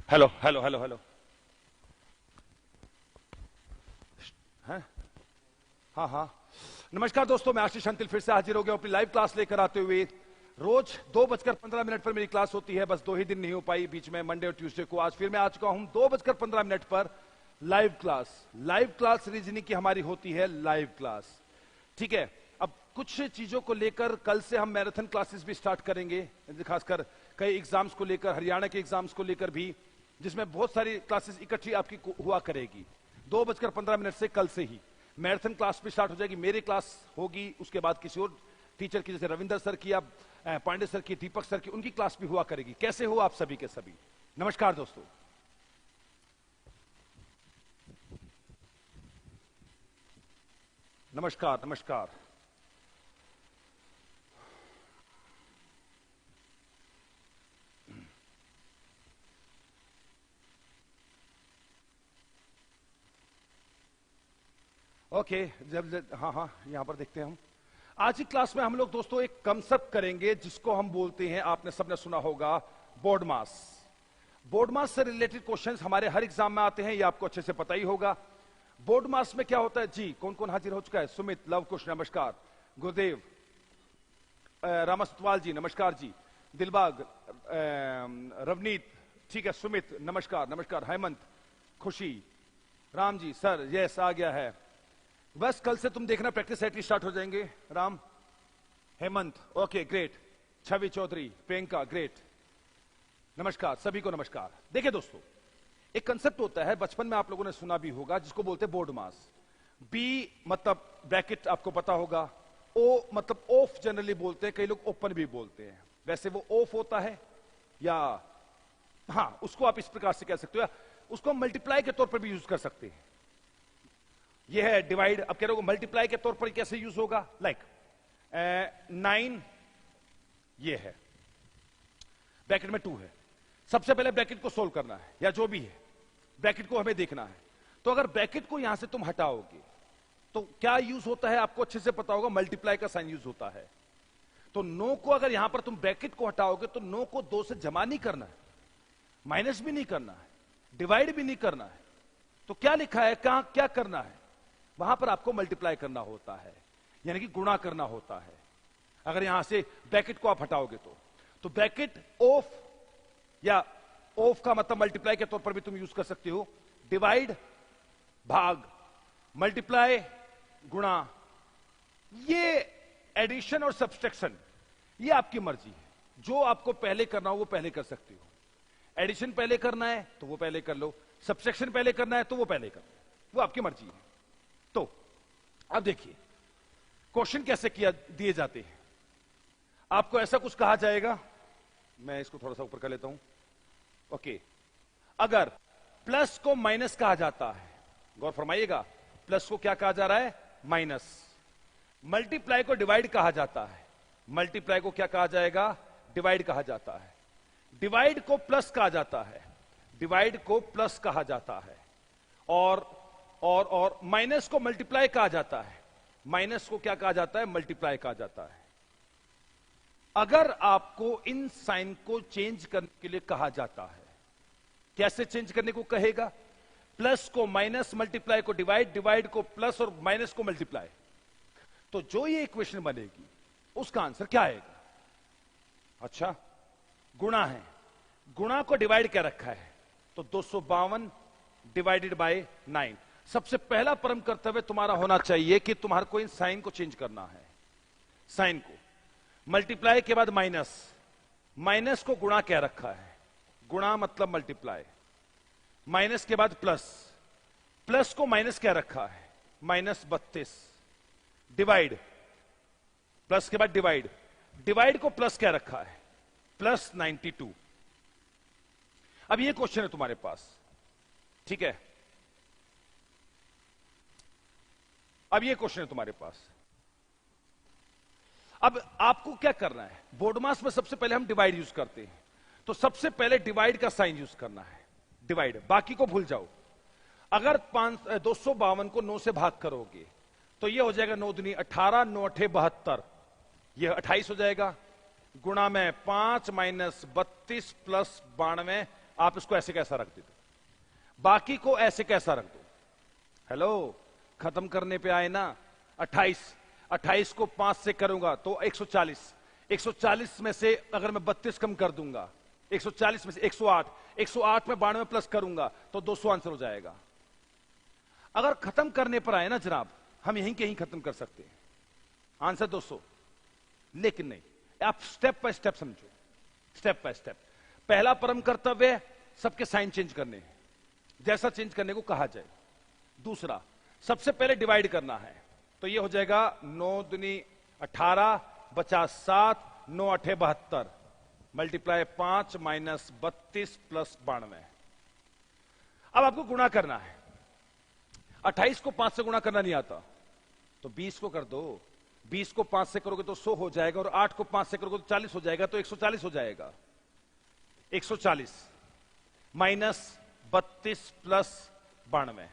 Hello hello hello hello. हैं? हाँ हाँ। नमस्कार दोस्तों, मैं आशीष अंतिल फिर से हाजिर हो गया अपनी लाइव क्लास लेकर आते हुए। रोज 2:15 पर मेरी क्लास होती है, बस 2 ही दिन नहीं हो पाई बीच में, मंडे और ट्यूसडे को। आज फिर मैं आ चुका हूं 2:15 पर live class. Live class reasoning की हमारी होती है लाइव क्लास, ठीक है। अब कुछ चीजों को लेकर कल से हम मैराथन क्लासेस भी स्टार्ट करेंगे, खासकर कई एग्जाम्स को लेकर, हरियाणा के एग्जाम्स को लेकर भी, जिसमें बहुत सारी क्लासेस इकट्ठी आपकी हुआ करेगी। 2:15 से कल से ही मैराथन क्लास भी स्टार्ट हो जाएगी। मेरी क्लास होगी, उसके बाद किसी और टीचर की, जैसे रविंदर सर की या पांडे सर की, दीपक सर की, उनकी क्लास भी हुआ करेगी। कैसे हो आप सभी के सभी? नमस्कार दोस्तों। नमस्कार नमस्कार। ओके, हाँ हाँ, यहां पर देखते हैं हम। आज की क्लास में हम लोग दोस्तों एक कंसेप्ट करेंगे जिसको हम बोलते हैं, आपने सबने सुना होगा, बोर्ड मास। बोर्ड मास से रिलेटेड क्वेश्चंस हमारे हर एग्जाम में आते हैं, ये आपको अच्छे से पता ही होगा। बोर्ड मास में क्या होता है जी? कौन कौन हाजिर हो चुका है? सुमित, लव कुश नमस्कार, गुरुदेव, रामसतवाल जी नमस्कार जी, दिलबाग, रवनीत, ठीक है, सुमित नमस्कार नमस्कार, हेमंत, खुशी, राम जी सर, यस आ गया है। बस कल से तुम देखना प्रैक्टिस सेट स्टार्ट हो जाएंगे। राम, हेमंत, ओके ग्रेट, छवि चौधरी, प्रियंका ग्रेट, नमस्कार सभी को नमस्कार। देखिए दोस्तों, एक कंसेप्ट होता है, बचपन में आप लोगों ने सुना भी होगा, जिसको बोलते हैं बोर्ड मास। बी मतलब ब्रैकेट आपको पता होगा, ओ मतलब ऑफ जनरली बोलते हैं, कई लोग ओपन भी बोलते हैं। वैसे वो ऑफ होता है, या हाँ उसको आप इस प्रकार से कह सकते हो, या उसको मल्टीप्लाई के तौर पर भी यूज कर सकते हैं। ये है डिवाइड। अब कह रहे हो मल्टीप्लाई के तौर पर कैसे यूज होगा? लाइक 9 ये है, ब्रैकेट में 2 है। सबसे पहले ब्रैकेट को सोल्व करना है, या जो भी है ब्रैकेट को हमें देखना है। तो अगर ब्रैकेट को यहां से तुम हटाओगे तो क्या यूज होता है आपको अच्छे से पता होगा, मल्टीप्लाई का साइन यूज होता है। तो 9 को अगर यहां पर तुम ब्रैकेट को हटाओगे तो 9 को 2 से जमा नहीं करना है, माइनस भी नहीं करना है, डिवाइड भी नहीं करना है। तो क्या लिखा है, कहां क्या करना है? वहां पर आपको मल्टीप्लाई करना होता है, यानी कि गुणा करना होता है। अगर यहां से ब्रैकेट को आप हटाओगे तो ब्रैकेट ऑफ, या ऑफ का मतलब मल्टीप्लाई के तौर पर भी तुम यूज कर सकते हो। डिवाइड भाग, मल्टीप्लाई गुणा, ये एडिशन और सब्सट्रैक्शन ये आपकी मर्जी है। जो आपको पहले करना हो वो पहले कर सकते हो। एडिशन पहले करना है तो वो पहले कर लो, सब्सट्रैक्शन पहले करना है तो वो पहले कर लो, वो आपकी मर्जी है। तो अब देखिए क्वेश्चन कैसे किया दिए जाते हैं। आपको ऐसा कुछ कहा जाएगा, मैं इसको थोड़ा सा ऊपर कर लेता हूं। ओके, अगर प्लस को माइनस कहा जाता है, गौर फरमाइएगा, प्लस को क्या कहा जा रहा है? माइनस। मल्टीप्लाई को डिवाइड कहा जाता है, मल्टीप्लाई को क्या कहा जाएगा? डिवाइड कहा जाता है। डिवाइड को प्लस कहा जाता है, डिवाइड को प्लस कहा जाता है। और माइनस को मल्टीप्लाई कहा जाता है, माइनस को क्या कहा जाता है? मल्टीप्लाई कहा जाता है। अगर आपको इन साइन को चेंज करने के लिए कहा जाता है, कैसे चेंज करने को कहेगा? प्लस को माइनस, मल्टीप्लाई को डिवाइड, डिवाइड को प्लस और माइनस को मल्टीप्लाई। तो जो ये इक्वेशन बनेगी उसका आंसर क्या आएगा? अच्छा, गुणा है, गुणा को डिवाइड क्या रखा है? तो 252 डिवाइडेड बाय 9। सबसे पहला परम कर्तव्य तुम्हारा होना चाहिए कि तुम्हारे को इन साइन को चेंज करना है। साइन को मल्टीप्लाई के बाद माइनस, माइनस को गुणा क्या रखा है? गुणा मतलब मल्टीप्लाई। माइनस के बाद प्लस, प्लस को माइनस क्या रखा है? -32। डिवाइड, प्लस के बाद डिवाइड, डिवाइड को प्लस क्या रखा है? +92। अब ये क्वेश्चन है तुम्हारे पास, ठीक है। अब ये क्वेश्चन है तुम्हारे पास। अब आपको क्या करना है? बोर्ड मास में सबसे पहले हम डिवाइड यूज करते हैं, तो सबसे पहले डिवाइड का साइन यूज करना है, डिवाइड। बाकी को भूल जाओ। अगर 252 को 9 से भाग करोगे तो ये हो जाएगा 9 दूनी 18, 9 अठे 72, ये 28 हो जाएगा। गुणा में 5 - 32 + 92 आप इसको ऐसे कैसा रख देते, बाकी को ऐसे कैसा रख दो। हेलो, खत्म करने पे आए ना। 28 को 5 से करूंगा तो 140, 140 में से अगर मैं 32 कम कर दूंगा, 140 में से 108, 108 में 92 प्लस करूंगा तो 200 आंसर हो जाएगा। अगर खत्म करने पर आए ना जनाब, हम यहीं के यहीं खत्म कर सकते हैं, आंसर 200। लेकिन नहीं, आप स्टेप बाय स्टेप समझो, स्टेप बाय स्टेप। पहला परम कर्तव्य सबके साइन चेंज करने हैं, जैसा चेंज करने को कहा जाए। दूसरा, सबसे पहले डिवाइड करना है, तो ये हो जाएगा 9 दूनी 18, बचा 7, 9 8 72, मल्टीप्लाई 5 माइनस 32 प्लस 92। अब आपको गुणा करना है। 28 को 5 से गुणा करना नहीं आता तो 20 को कर दो, 20 को 5 से करोगे तो 100 हो जाएगा, और 8 को 5 से करोगे तो 40 हो जाएगा, तो 140 हो जाएगा। 140 माइनस 32 प्लस 92।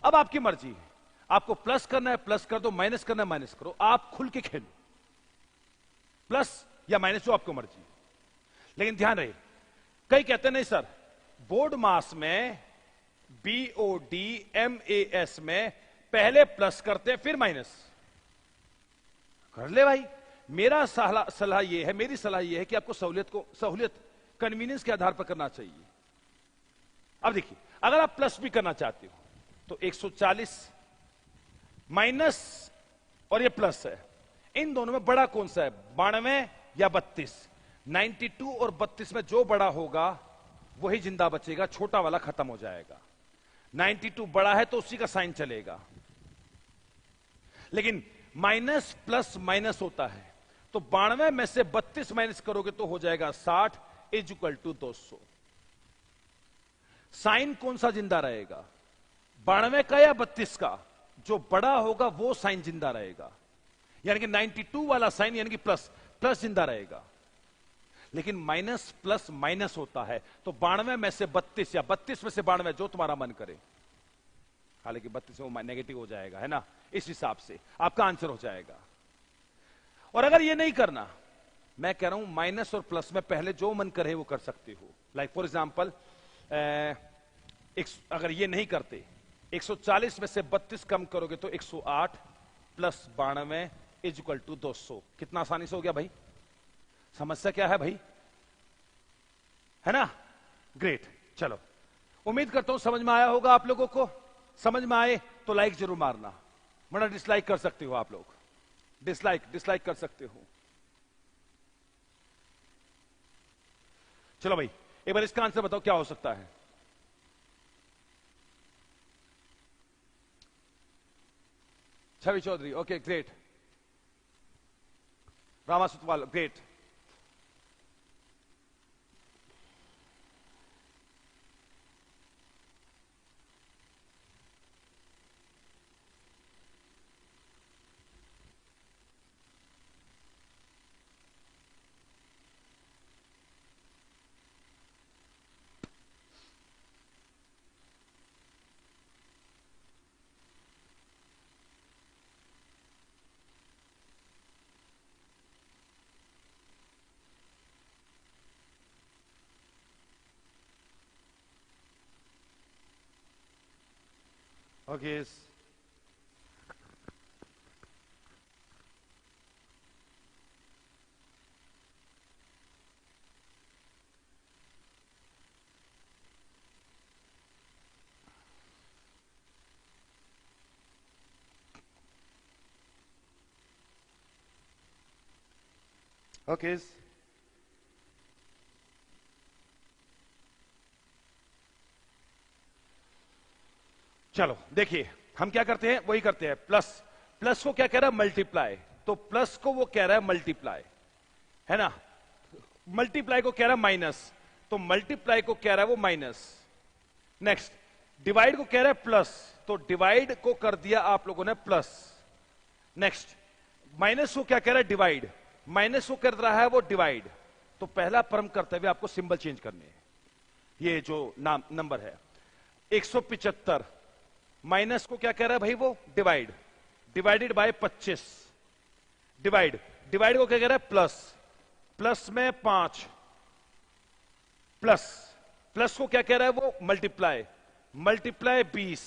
अब आपकी मर्जी है, आपको प्लस करना है प्लस कर दो, माइनस करना है माइनस करो, आप खुल के खेलो, प्लस या माइनस जो आपको मर्जी। लेकिन ध्यान रहे, कई कहते हैं नहीं सर, बोर्ड मास में BODMAS में पहले प्लस करते हैं फिर माइनस। कर ले भाई, मेरा सलाह यह है, मेरी सलाह यह है कि आपको सहूलियत कन्वीनियंस के आधार पर करना चाहिए। अब देखिए, अगर आप प्लस भी करना चाहते हो तो 140 माइनस और ये प्लस है, इन दोनों में बड़ा कौन सा है, 92 या 32? 92 और 32 में जो बड़ा होगा वही जिंदा बचेगा, छोटा वाला खत्म हो जाएगा। 92 बड़ा है तो उसी का साइन चलेगा। लेकिन माइनस प्लस माइनस होता है, तो 92 में से 32 माइनस करोगे तो हो जाएगा 60 इज इक्वल टू 200। साइन कौन सा जिंदा रहेगा, 92 का या 32 का? जो बड़ा होगा वो साइन जिंदा रहेगा, यानी कि 92 वाला साइन यानी कि प्लस प्लस जिंदा रहेगा। लेकिन माइनस प्लस माइनस होता है, तो 92 में से 32 या 32 में से 92, जो तुम्हारा मन करे। हालांकि 32 में नेगेटिव हो जाएगा, है ना, इस हिसाब से आपका आंसर हो जाएगा। और अगर ये नहीं करना, मैं कह रहा हूं माइनस और प्लस में पहले जो मन करे वो कर सकते हो। लाइक फॉर एग्जाम्पल, अगर ये नहीं करते, 140 में से 32 कम करोगे तो 108 प्लस 92 इज इक्वल टू 200। कितना आसानी से हो गया भाई। समस्या क्या है भाई, है ना? ग्रेट। चलो, उम्मीद करता हूं समझ में आया होगा आप लोगों को। समझ में आए तो लाइक जरूर मारना, वरना डिसलाइक कर सकते हो आप लोग, डिसलाइक कर सकते हो। चलो भाई, एक बार इसका आंसर बताओ क्या हो सकता है। Chhavi Chaudhary, okay great. Rama Sutwal, great. Okay. Okay. चलो देखिए, हम क्या करते हैं, वही करते हैं। प्लस प्लस को क्या कह रहा है, मल्टीप्लाई, तो प्लस को वो कह रहा है मल्टीप्लाई, है ना। मल्टीप्लाई को कह रहा है माइनस, तो मल्टीप्लाई को कह रहा है वो माइनस। नेक्स्ट, डिवाइड को कह रहा है प्लस, तो डिवाइड को कर दिया आप लोगों ने प्लस। नेक्स्ट, माइनस को क्या कह रहा है, डिवाइड, माइनस को कर रहा है वो डिवाइड। तो पहला परम करते हुए आपको सिंबल चेंज करने हैं। ये जो नाम नंबर है 175, माइनस को क्या कह रहा है भाई, वो डिवाइड, डिवाइडेड बाय 25। डिवाइड को क्या कह रहा है, प्लस, प्लस में 5 प्लस प्लस को क्या कह रहा है वो, मल्टीप्लाई, मल्टीप्लाई 20,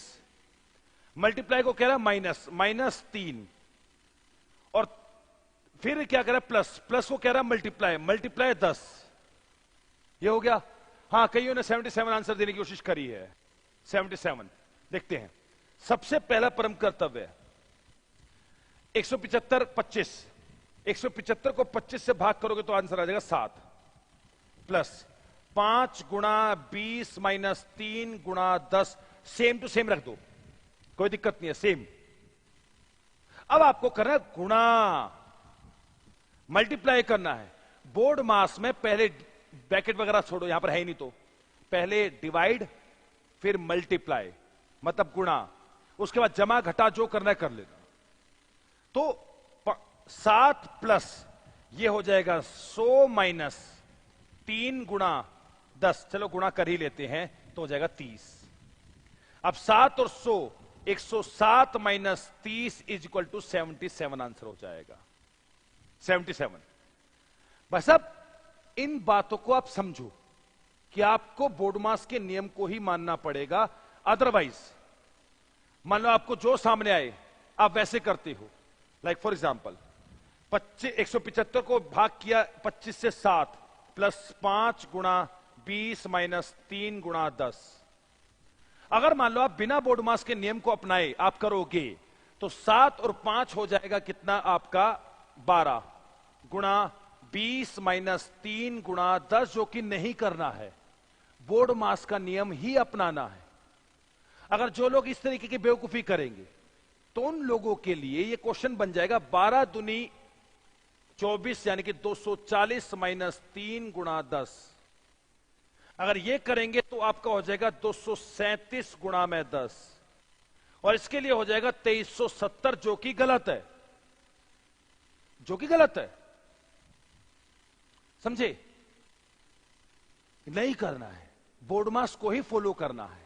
मल्टीप्लाई को कह रहा है माइनस, माइनस 3, और फिर क्या कह रहा है प्लस, प्लस को कह रहा है मल्टीप्लाई, मल्टीप्लाई 10। ये हो गया। हाँ, कईयों ने 77 आंसर देने की कोशिश करी है। 77 देखते हैं। सबसे पहला परम कर्तव्य 175 25, 175 को 25 से भाग करोगे तो आंसर आ जाएगा 7, प्लस 5 गुणा 20 माइनस 3 गुणा 10, सेम टू सेम रख दो, कोई दिक्कत नहीं है, सेम। अब आपको करना है गुणा, मल्टीप्लाई करना है। बोर्ड मास में पहले ब्रैकेट वगैरह छोड़ो, यहां पर है ही नहीं, तो पहले डिवाइड फिर मल्टीप्लाई, मतलब गुणा, उसके बाद जमा घटा जो करना है कर लेना। तो 7 प्लस ये हो जाएगा 100 माइनस 3 गुणा 10, चलो गुणा कर ही लेते हैं, तो हो जाएगा 30। अब 7 और 100, 107 minus 30 is equal to 77 answer हो जाएगा, 77। बस अब इन बातों को आप समझो कि आपको बोर्ड मास के नियम को ही मानना पड़ेगा, अदरवाइज मान लो आपको जो सामने आए आप वैसे करते हो। लाइक फॉर एग्जाम्पल 175 को भाग किया 25 से 7, प्लस 5 गुणा 20 माइनस 3 गुणा 10। अगर मान लो आप बिना बोर्ड मास के नियम को अपनाए आप करोगे तो 7 और 5 हो जाएगा कितना आपका 12 गुणा 20 माइनस 3 गुणा 10, जो कि नहीं करना है, बोर्ड मास का नियम ही अपनाना है। अगर जो लोग इस तरीके की बेवकूफी करेंगे तो उन लोगों के लिए यह क्वेश्चन बन जाएगा 12 दूनी 24 यानी कि 240 माइनस 3 गुणा 10। अगर ये करेंगे तो आपका हो जाएगा 237 गुणा में 10, और इसके लिए हो जाएगा 2370, जो कि गलत है, जो कि गलत है, समझे? नहीं करना है, बोर्ड मास को ही फॉलो करना है।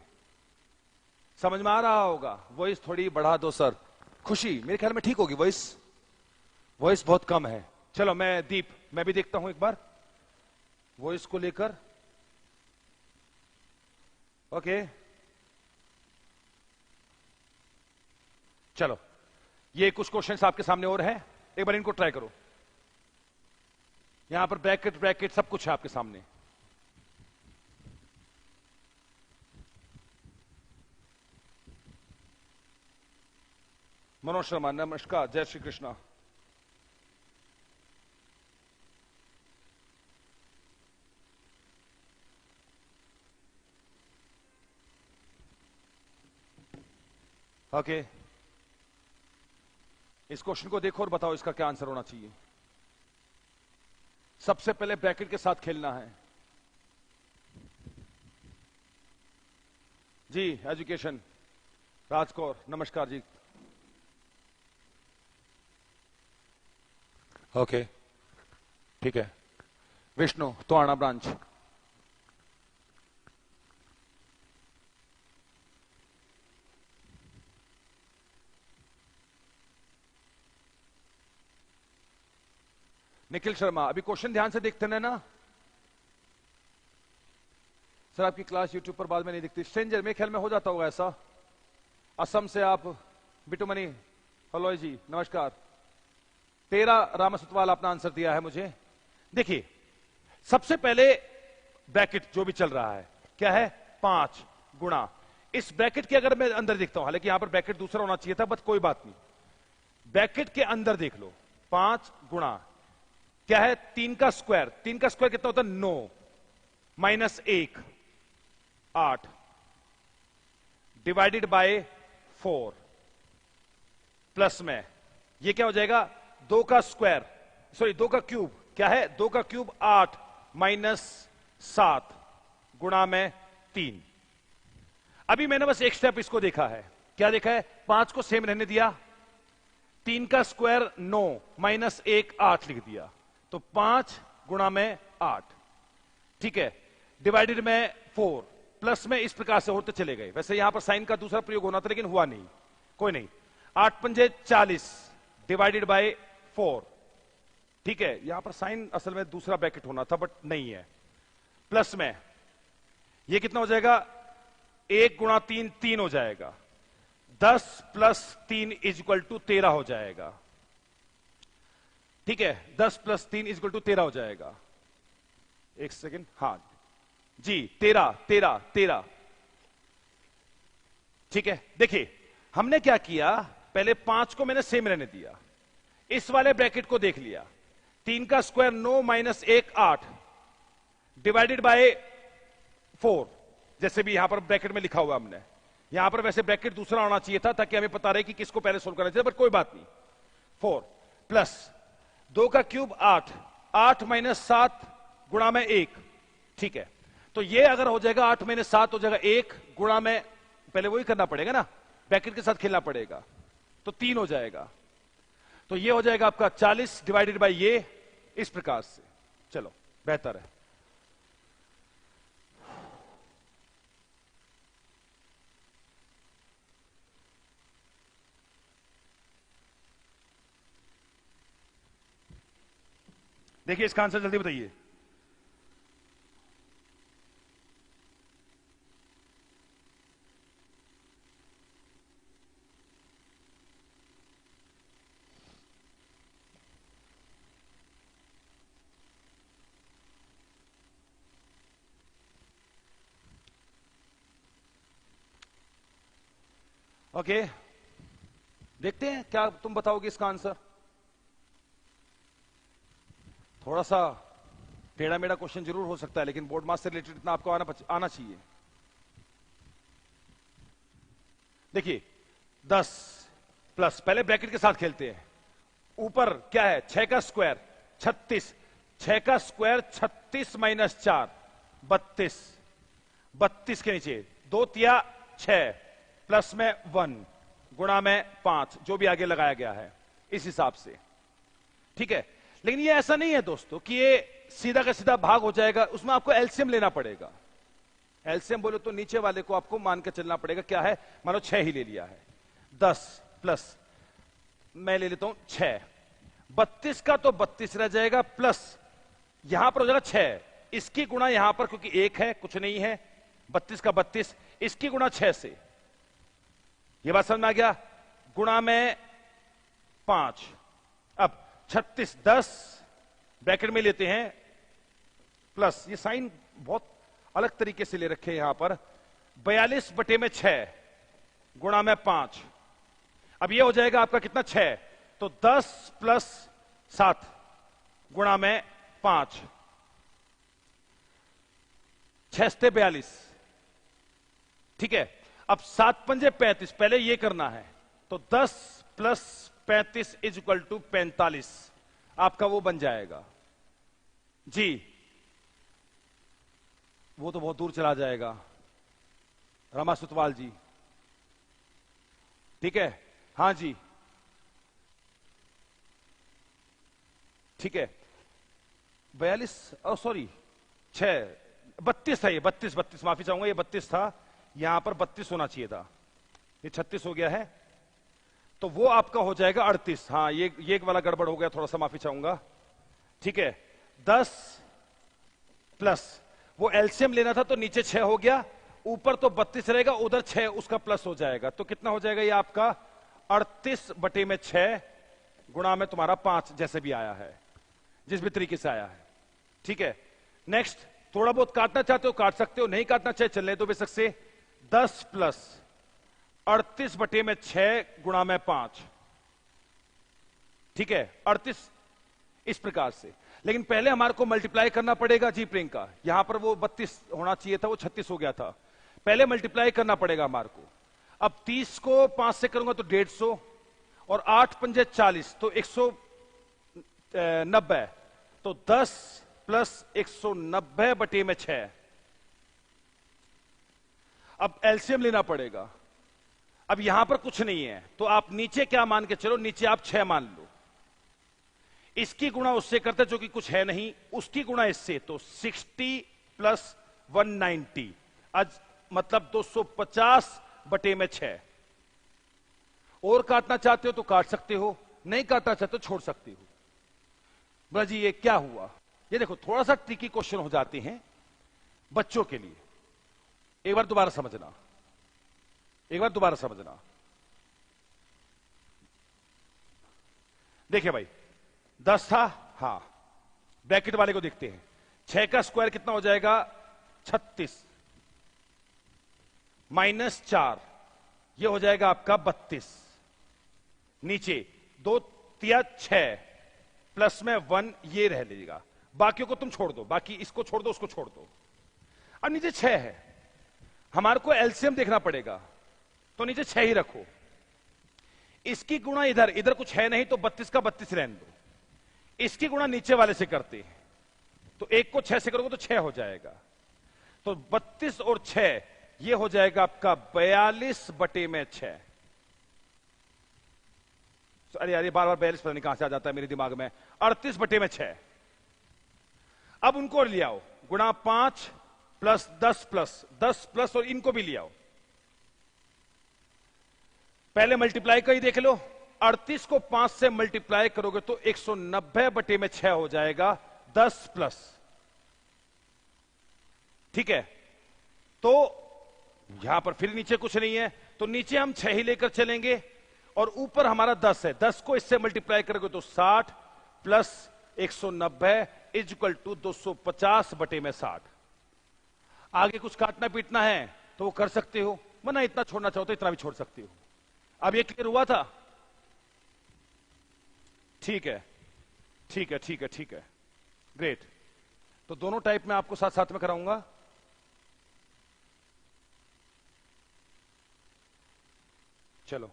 समझ में आ रहा होगा? वॉइस थोड़ी बढ़ा दो सर। खुशी, मेरे ख्याल में ठीक होगी वॉइस, वॉइस बहुत कम है। चलो मैं दीप, मैं भी देखता हूं एक बार वॉइस को लेकर। ओके, चलो ये कुछ क्वेश्चंस आपके सामने और है, एक बार इनको ट्राई करो। यहां पर ब्रैकेट ब्रैकेट सब कुछ है आपके सामने। मनोज शर्मा नमस्कार, जय श्री कृष्णा। ओके, इस क्वेश्चन को देखो और बताओ इसका क्या आंसर होना चाहिए। सबसे पहले ब्रैकेट के साथ खेलना है जी। एजुकेशन राजकौर नमस्कार जी। ओके ठीक है। विष्णु तोआना ब्रांच। निखिल शर्मा, अभी क्वेश्चन ध्यान से देखते हैं ना सर? आपकी क्लास यूट्यूब पर बाद में नहीं दिखती। स्ट्रेंजर, मेरे ख्याल में हो जाता होगा ऐसा। असम से आप बिटुमनी हलोय जी नमस्कार। 13 रामसुतवाल अपना आंसर दिया है मुझे। देखिए सबसे पहले ब्रैकेट जो भी चल रहा है क्या है, 5 गुणा, इस ब्रैकेट के अगर मैं अंदर देखता हूं, हालांकि यहां पर ब्रैकेट दूसरा होना चाहिए था, बट कोई बात नहीं, ब्रैकेट के अंदर देख लो। 5 गुणा क्या है, 3 का स्क्वायर, 3 का स्क्वायर कितना होता है 9 माइनस 1 8 डिवाइडेड बाय 4 प्लस में ये क्या हो जाएगा 2 का स्क्वायर, सॉरी 2 का क्यूब, क्या है 2 का क्यूब 8 माइनस 7 गुणा में 3। अभी मैंने बस एक स्टेप इसको देखा है, क्या देखा है, 5 को सेम रहने दिया, 3 का स्क्वायर 9 माइनस 1 8 लिख दिया, तो 5 गुणा में 8, ठीक है, डिवाइडेड में 4 प्लस में इस प्रकार से होते चले गए। वैसे यहां पर साइन का दूसरा प्रयोग होना था लेकिन हुआ नहीं, कोई नहीं। 8 पंजे 40 डिवाइडेड बाय 4, ठीक है, यहां पर साइन असल में दूसरा ब्रैकेट होना था बट नहीं है। प्लस में ये कितना हो जाएगा? 1 गुणा 3 3 हो जाएगा। 10 प्लस 3 इज इक्वल टू 13 हो जाएगा। ठीक है, 10 प्लस 3 इज इक्वल टू 13 हो जाएगा। एक सेकेंड, हाँ जी, 13 13 13। ठीक है, देखिए हमने क्या किया, पहले 5 को मैंने सेम रहने दिया, इस वाले ब्रैकेट को देख लिया। 3 का स्क्वायर 9 माइनस 1 8 डिवाइडेड बाय 4, जैसे भी यहां पर ब्रैकेट में लिखा हुआ हमने। यहां पर वैसे ब्रैकेट दूसरा होना चाहिए था ताकि हमें पता रहे कि किसको पहले सोल्व करना चाहिए, बट कोई बात नहीं। 4 प्लस 2 का क्यूब 8 8 माइनस 7 गुणा में 1। ठीक है, तो ये अगर हो जाएगा 8 माइनस 7 हो जाएगा 1 गुणा में, पहले वही करना पड़ेगा ना, ब्रैकेट के साथ खेलना पड़ेगा, तो 3 हो जाएगा। तो ये हो जाएगा आपका 40 डिवाइडेड बाय ये, इस प्रकार से। चलो बेहतर है। देखिए इसका आंसर जल्दी बताइए। ओके, देखते हैं क्या तुम बताओगे इसका आंसर। थोड़ा सा टेढ़ा मेढ़ा क्वेश्चन जरूर हो सकता है, लेकिन बोर्ड मास से रिलेटेड इतना आपको आना चाहिए। देखिए 10 प्लस, पहले ब्रैकेट के साथ खेलते हैं। ऊपर क्या है? 6 का स्क्वायर 36, 6 का स्क्वायर 36 माइनस 4 32, 32 के नीचे 2 तिया 6 प्लस में 1 गुणा में 5, जो भी आगे लगाया गया है इस हिसाब से। ठीक है, लेकिन ये ऐसा नहीं है दोस्तों कि ये सीधा का सीधा भाग हो जाएगा, उसमें आपको एलसीएम लेना पड़ेगा। एलसीएम बोले तो नीचे वाले को आपको मान के चलना पड़ेगा। क्या है? मान लो 6 ही ले लिया है। 10 प्लस मैं ले लेता हूं 6, 32 का तो 32 रह जाएगा, प्लस यहां पर हो जाएगा 6, इसकी गुणा यहां पर क्योंकि 1 है कुछ नहीं है, 32 का 32, इसकी गुणा 6 से। यह बात समझ में आ गया? गुणा में 5। अब 36 10 ब्रैकेट में लेते हैं, प्लस ये साइन बहुत अलग तरीके से ले रखे हैं यहां पर, 42 बटे में 6 गुणा में 5। अब ये हो जाएगा आपका कितना? 6, तो 10 प्लस 7 गुणा में 5, 6 से 42। ठीक है, अब 7 पंजे 35, पहले ये करना है, तो 10 प्लस 35 इज इक्वल टू 45 आपका वो बन जाएगा जी। वो तो बहुत दूर चला जाएगा, रमा सुतवाल जी। ठीक है, हाँ जी, ठीक है। 42 सॉरी 6 32 था, ये 32 माफी चाहूंगा, ये 32 था, यहां पर 32 होना चाहिए था, ये 36 हो गया है, तो वो आपका हो जाएगा 38। हाँ, ये एक वाला गड़बड़ हो गया, थोड़ा सा माफी चाहूंगा। ठीक है, 10 प्लस वो एलसीएम लेना था तो नीचे 6 हो गया, ऊपर तो 32 रहेगा, उधर 6 उसका प्लस हो जाएगा, तो कितना हो जाएगा ये आपका? 38 बटे में 6 गुणा में तुम्हारा 5, जैसे भी आया है, जिस भी तरीके से आया है। ठीक है, नेक्स्ट, थोड़ा बहुत काटना चाहते हो काट सकते हो, नहीं काटना चाहे चलने दो बेशक से। 10 प्लस 38 बटे में 6 गुणा में 5। ठीक है, 38 इस प्रकार से, लेकिन पहले हमारे को मल्टीप्लाई करना पड़ेगा जी प्रियंका। यहां पर वो 32 होना चाहिए था, वो 36 हो गया था, पहले मल्टीप्लाई करना पड़ेगा हमारे को। अब 30 को 5 से करूंगा तो 150, और 8 पंजे 40, तो 190, तो 10 प्लस 190 बटे में 6। अब एलसीएम लेना पड़ेगा। अब यहां पर कुछ नहीं है, तो आप नीचे क्या मान के चलो, नीचे आप 6 मान लो, इसकी गुणा उससे करते जो कि कुछ है नहीं, उसकी गुणा इससे, तो 60 प्लस 190, आज मतलब 250 बटे में 6। और काटना चाहते हो तो काट सकते हो, नहीं काटना चाहते हो छोड़ सकते हो। बोला जी ये क्या हुआ? ये देखो थोड़ा सा ट्रिकी क्वेश्चन हो जाते हैं बच्चों के लिए, एक बार दोबारा समझना, एक बार दोबारा समझना। देखिए भाई 10 था, हां ब्रैकेट वाले को देखते हैं। 6 का स्क्वायर कितना हो जाएगा 36 माइनस 4 ये हो जाएगा आपका 32। नीचे 2 तिया 6 प्लस में 1 ये रह लीजिएगा, बाकियों को तुम छोड़ दो, बाकी इसको छोड़ दो उसको छोड़ दो। अब नीचे 6 है, हमारे को एलसीएम देखना पड़ेगा तो नीचे 6 ही रखो। इसकी गुणा इधर, इधर कुछ है नहीं तो 32 का 32 रहने दो। इसकी गुणा नीचे वाले से करते हैं तो 1 को 6 से करोगे तो 6 हो जाएगा। तो 32 और 6 ये हो जाएगा आपका 42/6। अरे यार ये बार बार 42 पता नहीं कहां से आ जाता है मेरे दिमाग में। 38/6। अब उनको ले आओ, गुणा 5 प्लस 10 प्लस और इनको भी ले आओ। पहले मल्टीप्लाई कर ही देख लो। 38 को 5 से मल्टीप्लाई करोगे तो 190/6 हो जाएगा 10 प्लस। ठीक है, तो यहां पर फिर नीचे कुछ नहीं है तो नीचे हम 6 ही लेकर चलेंगे और ऊपर हमारा 10 है। 10 को इससे मल्टीप्लाई करोगे तो 60 प्लस 190 इज इक्वल टू 250/60। आगे कुछ काटना पीटना है तो वो कर सकते हो, वरना इतना छोड़ना चाहो तो इतना भी छोड़ सकते हो। अब ये क्लियर हुआ था? ठीक है ठीक है ठीक है ठीक है, ग्रेट। तो दोनों टाइप में आपको साथ साथ में कराऊंगा। चलो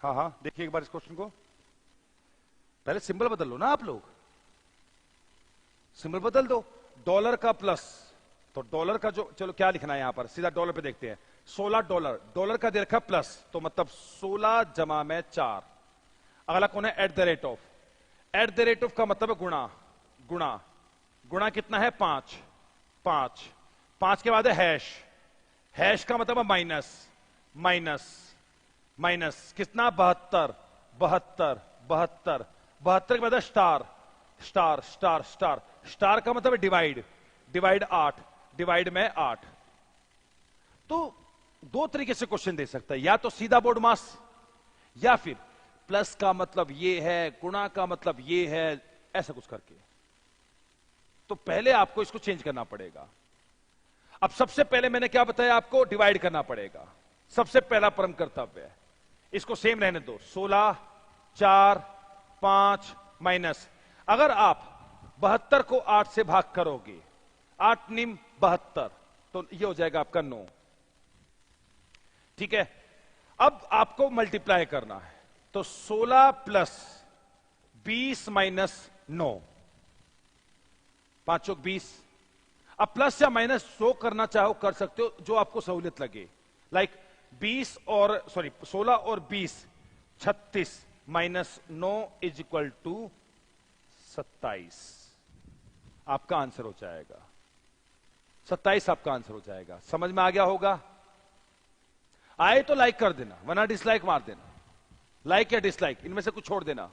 हाँ हाँ, देखिए एक बार इस क्वेश्चन को। पहले सिंबल बदल लो ना आप लोग, सिंबल बदल दो। डॉलर का प्लस, तो डॉलर का जो, चलो क्या लिखना है यहां पर, सीधा डॉलर पे देखते हैं। $16, डॉलर का दे रखा प्लस तो मतलब 16 जमा में 4। अगला कौन है? At the rate of. At the rate of का मतलब है गुणा, गुणा गुणा कितना है 5 5 5 के बाद है हैश। हैश का मतलब है माइनस, माइनस माइनस कितना 72 72 72 72 के बाद है star, star star star star का मतलब है डिवाइड, डिवाइड 8, डिवाइड में 8। तो दो तरीके से क्वेश्चन दे सकता है, या तो सीधा बोर्ड मास, या फिर प्लस का मतलब ये है, गुणा का मतलब ये है, ऐसा कुछ करके। तो पहले आपको इसको चेंज करना पड़ेगा। अब सबसे पहले मैंने क्या बताया आपको, डिवाइड करना पड़ेगा। सबसे पहला परम कर्तव्य है, इसको सेम रहने दो। 16 4 5 माइनस, अगर आप 72 को 8 से भाग करोगे, 8 निम 72, तो ये हो जाएगा आपका 9। ठीक है, अब आपको मल्टीप्लाई करना है तो 16 प्लस 20 माइनस 9, 5 चौक 20। अब प्लस या माइनस शो करना चाहो कर सकते हो, जो आपको सहूलियत लगे। लाइक 20 और सॉरी 16 और 20 36 माइनस 9 इज इक्वल टू 27। आपका आंसर हो जाएगा 27, आपका आंसर हो जाएगा। समझ में आ गया होगा? आए तो लाइक कर देना, वरना डिसलाइक मार देना। लाइक या डिसलाइक इनमें से कुछ छोड़ देना।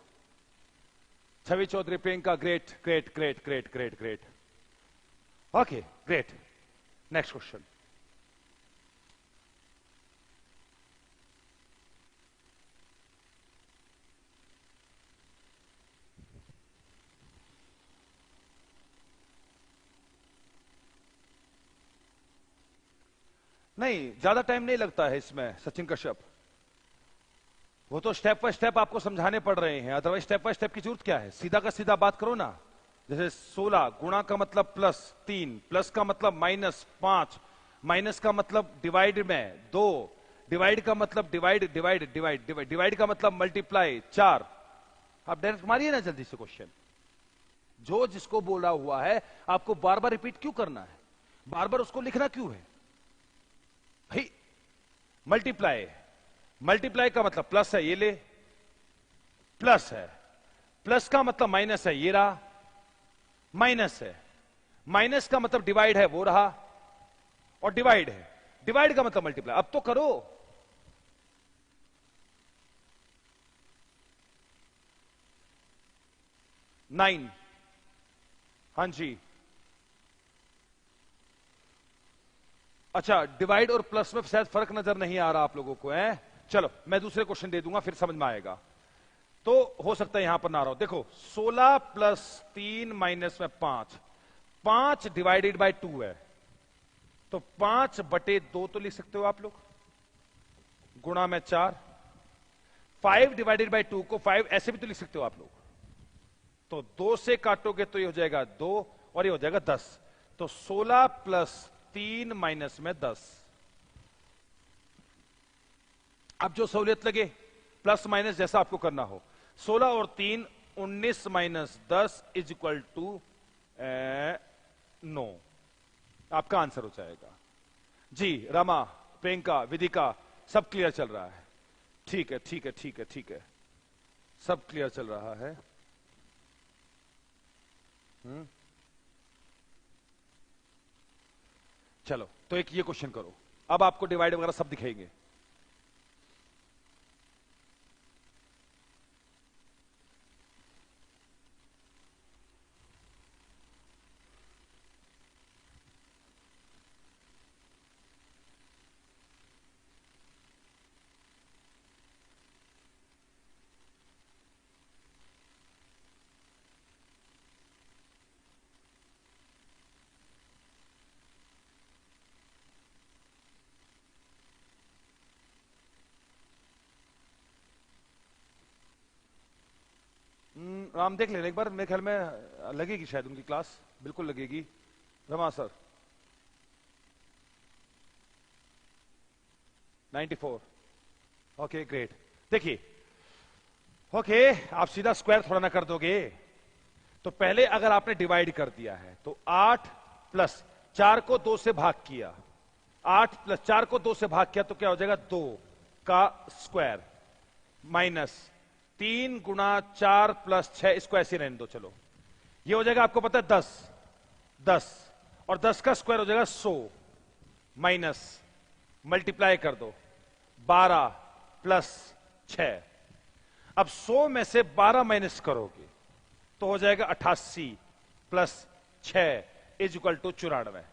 Chhavi Chaudhary, Priyanka, great great great great great great, okay great. Next question. नहीं, ज्यादा टाइम नहीं लगता है इसमें सचिन कश्यप। वो तो स्टेप बाय स्टेप आपको समझाने पड़ रहे हैं, अदरवाइज स्टेप बाय स्टेप की जरूरत क्या है। सीधा का सीधा बात करो ना। जैसे 16 गुणा का मतलब प्लस 3, प्लस का मतलब माइनस 5, माइनस का मतलब डिवाइड में 2, डिवाइड का मतलब divide divide divide divide, divide का मतलब मल्टीप्लाई 4। आप डायरेक्ट मारिए ना जल्दी से क्वेश्चन, जो जिसको बोला हुआ है आपको बार बार रिपीट क्यों करना है, बार बार उसको लिखना क्यों है भाई। मल्टीप्लाई, मल्टीप्लाई का मतलब प्लस है, ये ले प्लस है, प्लस का मतलब माइनस है, ये रहा माइनस है, माइनस का मतलब डिवाइड है, वो रहा, और डिवाइड है, डिवाइड का मतलब मल्टीप्लाई। अब तो करो, नाइन, हाँ जी। अच्छा, डिवाइड और प्लस में शायद फर्क नजर नहीं आ रहा आप लोगों को है। चलो मैं दूसरे क्वेश्चन दे दूंगा, फिर समझ में आएगा। तो हो सकता है यहां पर ना रहा हो। देखो 16 प्लस 3 माइनस में 5, 5 डिवाइडेड बाय 2 है, तो 5 बटे 2 तो लिख सकते हो आप लोग, गुणा में 4। 5 डिवाइडेड बाय 2 को 5 ऐसे भी तो लिख सकते हो आप लोग, तो 2 से काटोगे तो ये हो जाएगा 2 और ये हो जाएगा 10। तो 16 प्लस 3 माइनस में 10। अब जो सहूलियत लगे, प्लस माइनस जैसा आपको करना हो। 16 और 3 19 माइनस 10 इज इक्वल टू 9, आपका आंसर हो जाएगा। जी रमा, प्रियंका, विदिका, सब क्लियर चल रहा है? ठीक है ठीक है ठीक है ठीक है, सब क्लियर चल रहा है। चलो तो एक ये क्वेश्चन करो, अब आपको डिवाइड वगैरह सब दिखेंगे। राम देख लेना एक बार, मेरे ख्याल में लगेगी शायद उनकी क्लास, बिल्कुल लगेगी। Rama sir 94, okay great. देखिए ओके, आप सीधा स्क्वायर थोड़ा ना कर दोगे, तो पहले अगर आपने डिवाइड कर दिया है तो 8 प्लस 4 को 2 से भाग किया, 8 प्लस 4 को 2 से भाग किया तो क्या हो जाएगा 2 का स्क्वायर, माइनस 3 गुणा 4 प्लस 6, इसको ऐसे रहने दो। चलो ये हो जाएगा आपको पता है 10, 10 और 10 का स्क्वायर हो जाएगा 100, माइनस मल्टीप्लाई कर दो 12 प्लस 6। अब 100 में से 12 माइनस करोगे तो हो जाएगा 88 plus 6 is equal to 94।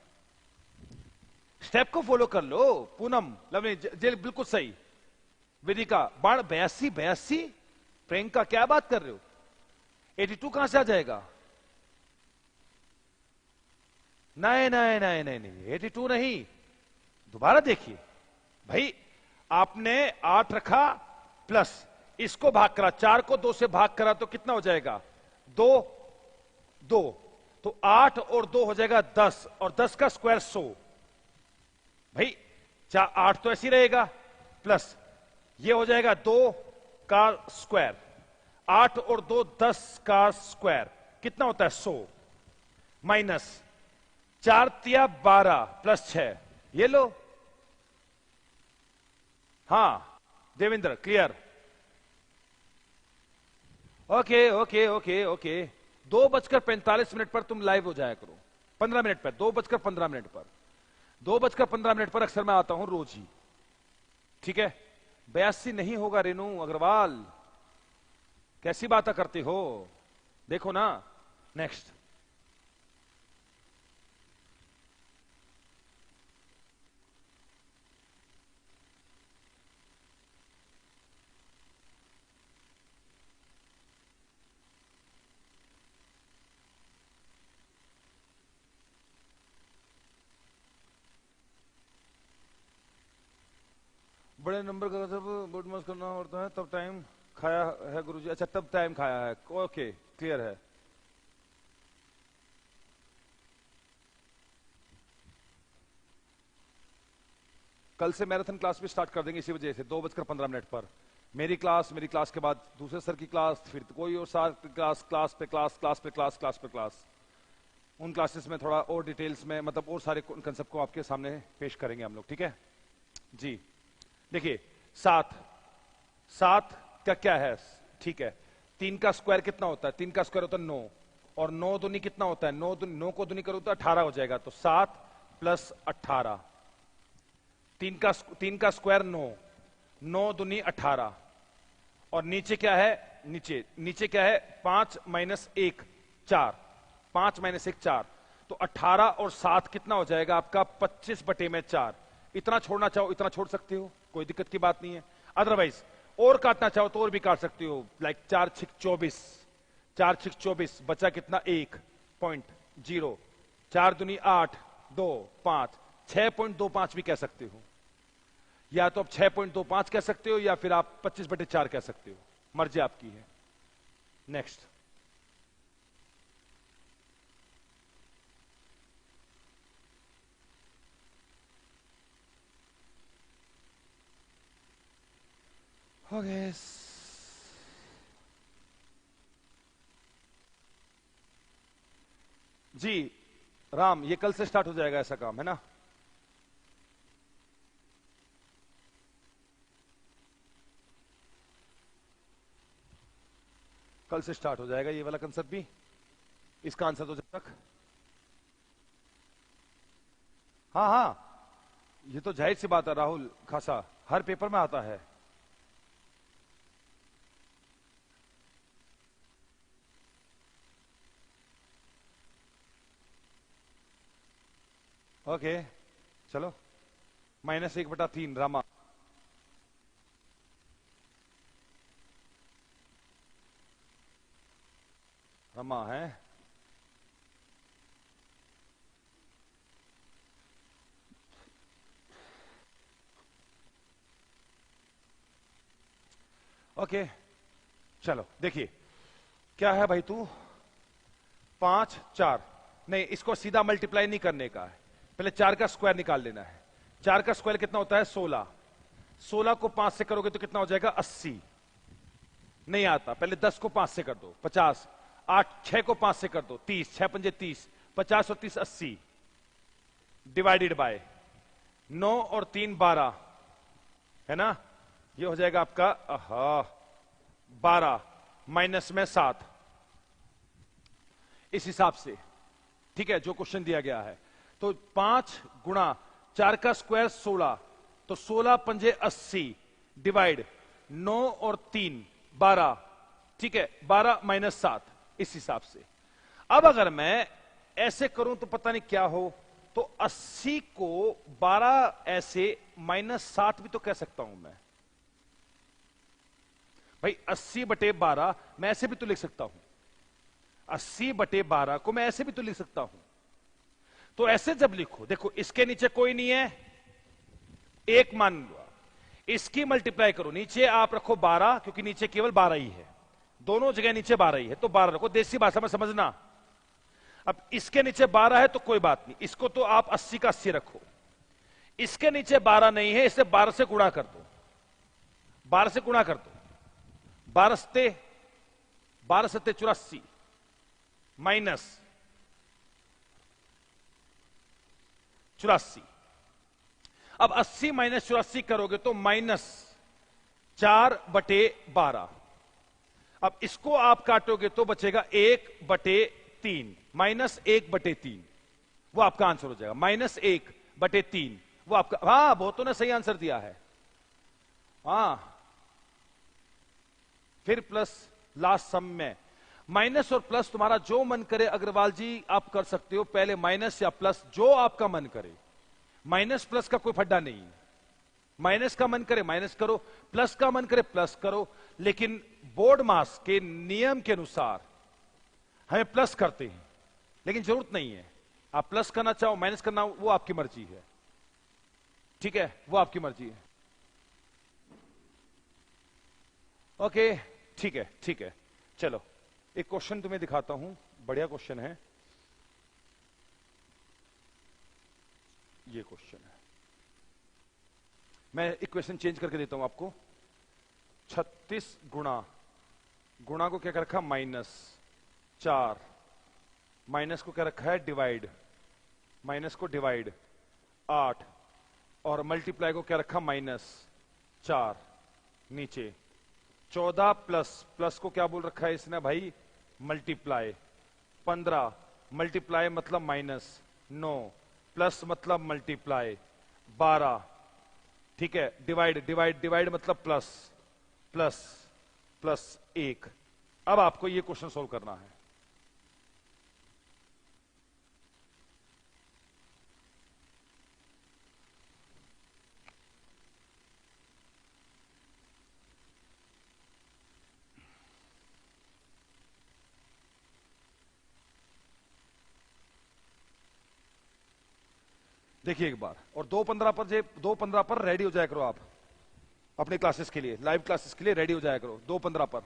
Step को फॉलो कर लो। पूनम, लवनी, जेल बिल्कुल सही। विदिका, 82 82, प्रियंका क्या बात कर रहे हो, 82 कहां से आ जाएगा? नहीं नहीं नहीं नहीं नहीं, 82 नहीं, दोबारा देखिए भाई, आपने 8 रखा प्लस इसको भाग करा, 4 को 2 से भाग करा तो कितना हो जाएगा 2, 2, तो 8 और 2 हो जाएगा 10 और 10 का स्क्वायर 100। भाई 8 तो ऐसे ही रहेगा, प्लस ये हो जाएगा 2 का स्क्वायर, 8 और 2 10 का स्क्वायर कितना होता है 100, माइनस 4 तिया 12 प्लस 6, ये लो। हां Devendra clear, okay okay okay okay. 2:45 पर तुम लाइव हो जाया करो, 15 मिनट पर, 2:15 पर, 2:15 पर अक्सर मैं आता हूं रोज ही, ठीक है। 82 नहीं होगा रेनू अग्रवाल, कैसी बातें करते हो, देखो ना। नेक्स्ट, बड़े नंबर का जब बोर्ड मास करना होता है तब टाइम खाया है गुरुजी। अच्छा तब टाइम खाया है, ओके क्लियर है। कल से मैराथन क्लास भी स्टार्ट कर देंगे इसी वजह से, 2:15 पर। मेरी क्लास के बाद दूसरे सर की क्लास, फिर कोई और सर की क्लास, क्लास पे क्लास, क्लास पे क्लास, क्लास पे क्लास। उन क्लासेस में थोड़ा और डिटेल्स में, मतलब और सारे कंसेप्ट को आपके सामने पेश करेंगे हम लोग, ठीक है जी। देखिए, 7 7 का क्या है, ठीक है, 3 का स्क्वायर कितना होता है, 3 का स्क्वायर होता है 9, और 9 दूनी कितना होता है, 9 को दूनी करो तो 18 हो जाएगा, तो 7 प्लस 18। 3 का स्क्वायर 9, 9 दूनी 18, और नीचे क्या है, नीचे क्या है, 5 माइनस 1 4, 5 माइनस 1 4, तो 18 और 7 कितना हो जाएगा आपका 25 बटे में 4। इतना छोड़ना चाहो इतना छोड़ सकते हो, कोई दिक्कत की बात नहीं है। अदरवाइज और काटना चाहो तो और भी काट सकते हो, लाइक 4 6 24, 4 6 24, बचा कितना 1.0, 4 दूनी 8, 2 5, 6.25 भी कह सकते हो, या तो आप 6.25 कह सकते हो, या फिर आप 25 बटे 4 कह सकते हो, मर्जी आपकी है। नेक्स्ट, हो गए जी। राम, ये कल से स्टार्ट हो जाएगा ऐसा काम, है ना? कल से स्टार्ट हो जाएगा ये वाला कंसेप्ट भी, इसका आंसर तो जब तक, हाँ हाँ, ये तो जाहिर सी बात है राहुल खासा, हर पेपर में आता है। ओके, चलो, -1/3 रामा। रमा है, ओके। चलो देखिए, क्या है भाई तू, 5 4, नहीं इसको सीधा मल्टीप्लाई नहीं करने का है, पहले 4 का स्क्वायर निकाल लेना है। 4 का स्क्वायर कितना होता है 16, 16 को 5 से करोगे तो कितना हो जाएगा 80, नहीं आता, पहले 10 को 5 से कर दो 50, 8 6 को 5 से कर दो 30, 6 पंजे 30, 50 और 30 80, डिवाइडेड बाय 9 और 3 12, है ना, ये हो जाएगा आपका 12 माइनस में 7, इस हिसाब से, ठीक है, जो क्वेश्चन दिया गया है। तो 5 गुणा 4 का स्क्वायर 16, तो 16 पंजे 80, डिवाइड 9 और 3 12, ठीक है, 12 माइनस 7, इस हिसाब से। अब अगर मैं ऐसे करूं तो पता नहीं क्या हो, तो 80 को 12 ऐसे -7 भी तो कह सकता हूं मैं भाई, 80 बटे 12 मैं ऐसे भी तो लिख सकता हूं, 80 बटे 12 को मैं ऐसे भी तो लिख सकता हूं। तो ऐसे जब लिखो, देखो इसके नीचे कोई नहीं है, एक मान लो, इसकी मल्टीप्लाई करो, नीचे आप रखो 12, क्योंकि नीचे केवल 12 ही है, दोनों जगह नीचे 12 ही है, तो 12 रखो, देसी भाषा में समझना। अब इसके नीचे 12 है तो कोई बात नहीं, इसको तो आप 80 का 80 रखो, इसके नीचे 12 नहीं है, इसे 12 से गुणा कर दो, 12 से गुणा कर दो, 12 सत्ते 84, माइनस 84। अब 80 माइनस 84 करोगे तो -4/12। अब इसको आप काटोगे तो बचेगा 1/3, -1/3, वो आपका आंसर हो जाएगा, -1/3, वो आपका, हाँ बहुतों ने सही आंसर दिया है, हाँ। फिर प्लस लास्ट सम में, माइनस और प्लस तुम्हारा जो मन करे अग्रवाल जी आप कर सकते हो, पहले माइनस या प्लस जो आपका मन करे, माइनस प्लस का कोई फड्डा नहीं है, माइनस का मन करे माइनस करो, प्लस का मन करे प्लस करो, लेकिन बोर्ड मास के नियम के अनुसार हमें प्लस करते हैं, लेकिन जरूरत नहीं है, आप प्लस करना चाहो माइनस करना वो आपकी मर्जी है, ठीक है, वो आपकी मर्जी है। ओके, ठीक है ठीक है। चलो एक क्वेश्चन तुम्हें दिखाता हूं, बढ़िया क्वेश्चन है ये, क्वेश्चन है, मैं इक्वेशन चेंज करके देता हूं आपको। 36 गुणा, गुणा को क्या कर रखा -4, माइनस को क्या रखा है डिवाइड, माइनस को डिवाइड 8, और मल्टीप्लाई को क्या रखा -4, नीचे 14 प्लस, प्लस को क्या बोल रखा है इसने भाई मल्टीप्लाई, 15 मल्टीप्लाई मतलब -9 प्लस मतलब मल्टीप्लाई 12, ठीक है, डिवाइड डिवाइड डिवाइड मतलब प्लस, प्लस प्लस 1। अब आपको ये क्वेश्चन सोल्व करना है। देखिए एक बार, और 2:15 पर 2:15 पर रेडी हो जाया करो आप अपने क्लासेस के लिए, लाइव क्लासेस के लिए रेडी हो जाया करो 2:15 पर।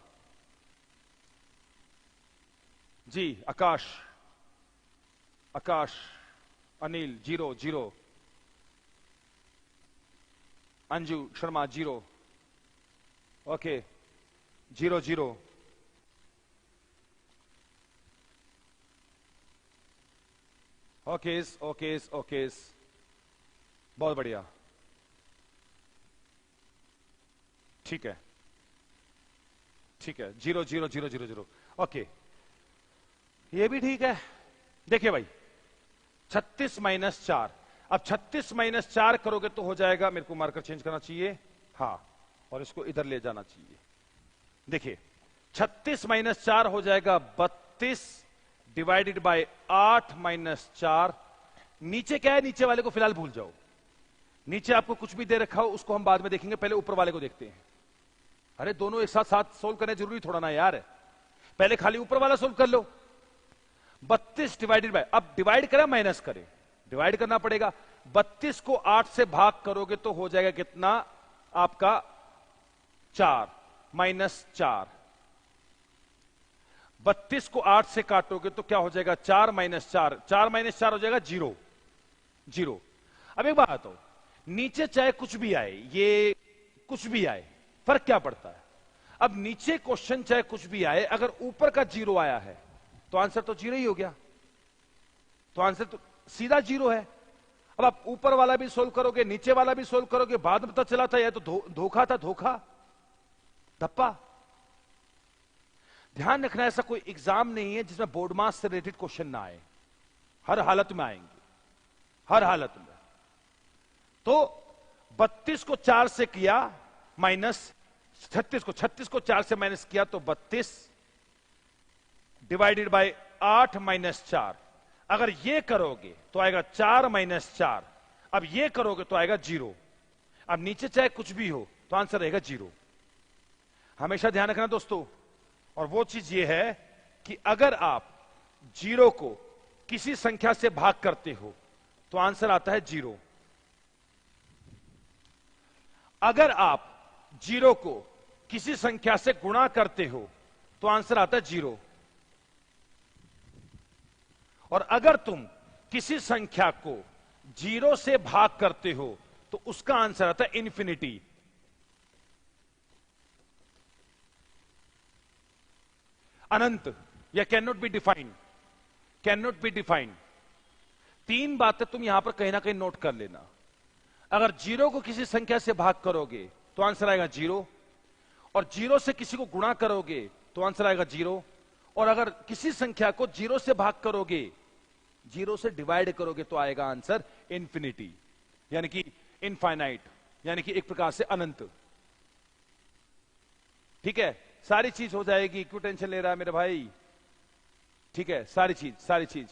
जी आकाश, आकाश, अनिल 0, अंजू शर्मा 0, ओके 0, ओकेस ओकेस ओकेस, बहुत बढ़िया, ठीक है, ठीक है 0, ओके, ये भी ठीक है। देखिए भाई 36 - 4, अब 36 - 4 करोगे तो हो जाएगा, मेरे को मार्कर चेंज करना चाहिए, हाँ, और इसको इधर ले जाना चाहिए। देखिए 36 - 4 हो जाएगा 32 डिवाइडेड बाय 8 - 4, नीचे क्या है, नीचे वाले को फिलहाल भूल जाओ, नीचे आपको कुछ भी दे रखा हो उसको हम बाद में देखेंगे, पहले ऊपर वाले को देखते हैं। अरे दोनों एक साथ साथ सोल्व करने जरूरी थोड़ा ना यार, पहले खाली ऊपर वाला सोल्व कर लो। 32 डिवाइडेड बाय, अब डिवाइड करें माइनस करें, डिवाइड करना पड़ेगा। 32 को 8 से भाग करोगे तो हो जाएगा कितना आपका 4 -4, 32 को 8 से काटोगे तो क्या हो जाएगा 4 - 4, 4 - 4 हो जाएगा 0। अब एक बात बताओ, नीचे चाहे कुछ भी आए, ये कुछ भी आए, फर्क क्या पड़ता है। अब नीचे क्वेश्चन चाहे कुछ भी आए, अगर ऊपर का 0 आया है तो आंसर तो 0 ही हो गया, तो आंसर तो सीधा 0 है। अब आप ऊपर वाला भी सोल्व करोगे, नीचे वाला भी सोल्व करोगे, बाद में पता चला था यह तो धोखा था, धोखा धप्पा। ध्यान रखना ऐसा कोई एग्जाम नहीं है जिसमें बोर्ड मार्क्स से रिलेटेड क्वेश्चन ना आए, हर हालत में आएंगे, हर हालत में। तो 32 को 4 से किया माइनस, 36 को 4 से माइनस किया तो 32 डिवाइडेड बाय 8 - 4, अगर ये करोगे तो आएगा 4 - 4, अब ये करोगे तो आएगा 0। अब नीचे चाहे कुछ भी हो तो आंसर रहेगा 0। हमेशा ध्यान रखना दोस्तों, और वो चीज ये है कि अगर आप 0 को किसी संख्या से भाग करते हो तो आंसर आता है 0। अगर आप 0 को किसी संख्या से गुणा करते हो तो आंसर आता है 0, और अगर तुम किसी संख्या को 0 से भाग करते हो तो उसका आंसर आता है इन्फिनिटी। अनंत या can not be defined, can not be defined. 3 बातें तुम यहां पर कहीं ना कहीं नोट कर लेना। अगर 0 को किसी संख्या से भाग करोगे तो आंसर आएगा 0, और 0 से किसी को गुणा करोगे तो आंसर आएगा 0, और अगर किसी संख्या को 0 से भाग करोगे, 0 से डिवाइड करोगे तो आएगा आंसर इन्फिनिटी, यानी कि इनफाइनाइट, यानी कि एक प्रकार से अनंत। ठीक है, सारी चीज हो जाएगी, क्यों टेंशन ले रहा है मेरे भाई। ठीक है, सारी चीज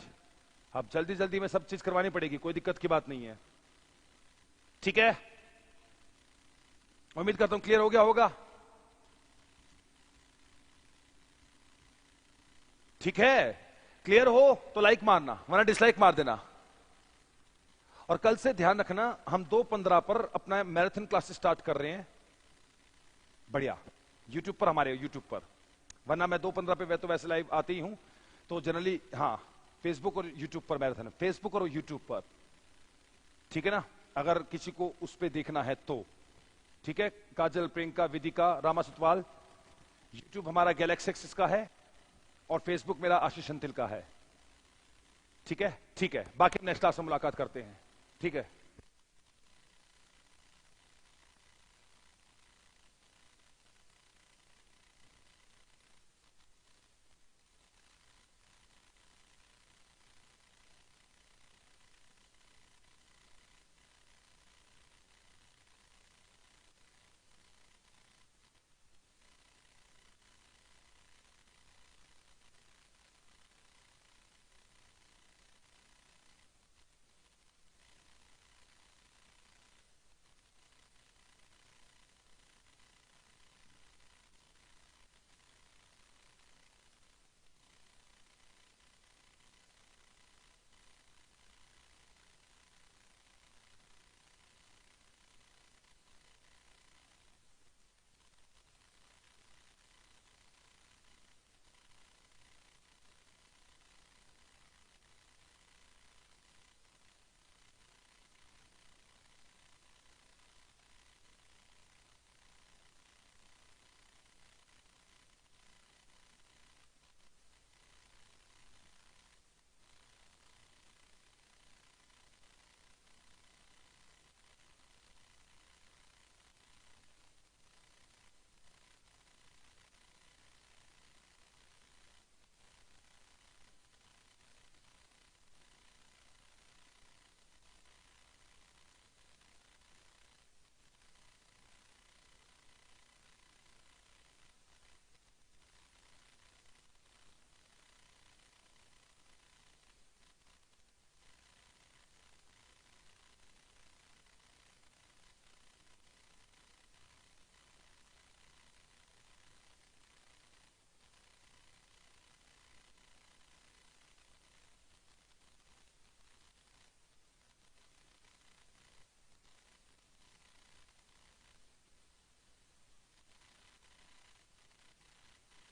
अब जल्दी जल्दी में सब चीज करवानी पड़ेगी, कोई दिक्कत की बात नहीं है। ठीक है, उम्मीद करता हूं क्लियर हो गया होगा। ठीक है, क्लियर हो तो लाइक मारना, वरना डिसलाइक मार देना। और कल से ध्यान रखना, हम 2:15 पर अपना मैराथन क्लासेस स्टार्ट कर रहे हैं। बढ़िया, यूट्यूब पर, हमारे यूट्यूब पर, वरना मैं 2:15 पे तो वैसे लाइव आती ही हूं, तो जनरली हाँ फेसबुक और यूट्यूब पर मैराथन, फेसबुक और यूट्यूब पर। ठीक है ना, अगर किसी को उस पर देखना है तो ठीक है, काजल, प्रियंका, विदिका, रामा सुतवाल। यूट्यूब हमारा गैलेक्सी एक्सिस का है और फेसबुक मेरा आशीष अंतिल का है। ठीक है, ठीक है, बाकी नेक्स्ट क्लास में मुलाकात करते हैं। ठीक है।